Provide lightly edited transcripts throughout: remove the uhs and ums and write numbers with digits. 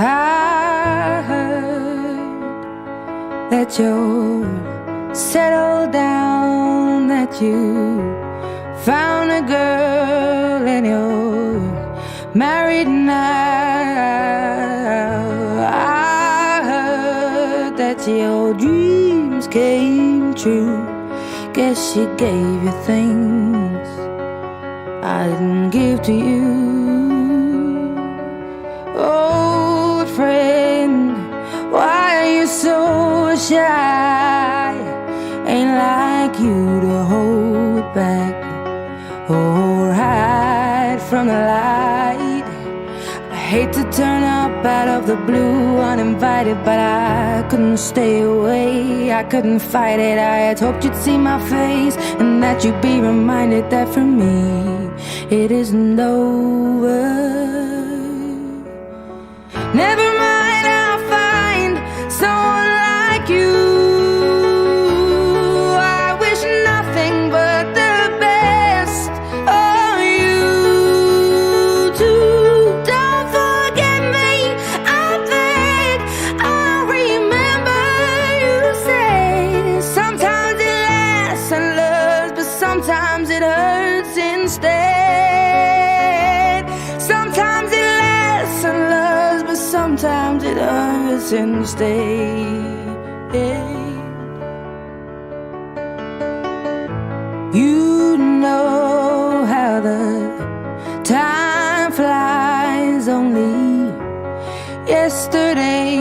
I heard that you're settled down, that you found a girl and you're married now. I heard that your dreams came true. Guess she gave you things I didn't give to you. Old friend, why are you so shy? Ain't like you to hold back or hide from the light. I hate to turn up out of the blue uninvited, but I couldn't stay away, I couldn't fight it. I had hoped you'd see my face and that you'd be reminded that for me it isn't over. Never mind, I'll find someone like you. I wish nothing but the best of you too. Don't forget me, I beg. I remember you say sometimes it lasts and loves, but sometimes it hurts instead. Sometimes it lasts and loves, but sometimes it hurts instead. You know how the time flies. Only yesterday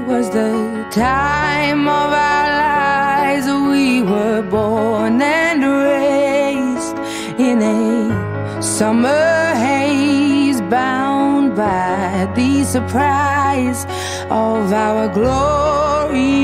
was the time of our lives. We were born and raised in a summer haze, bound by the surprise of our glory.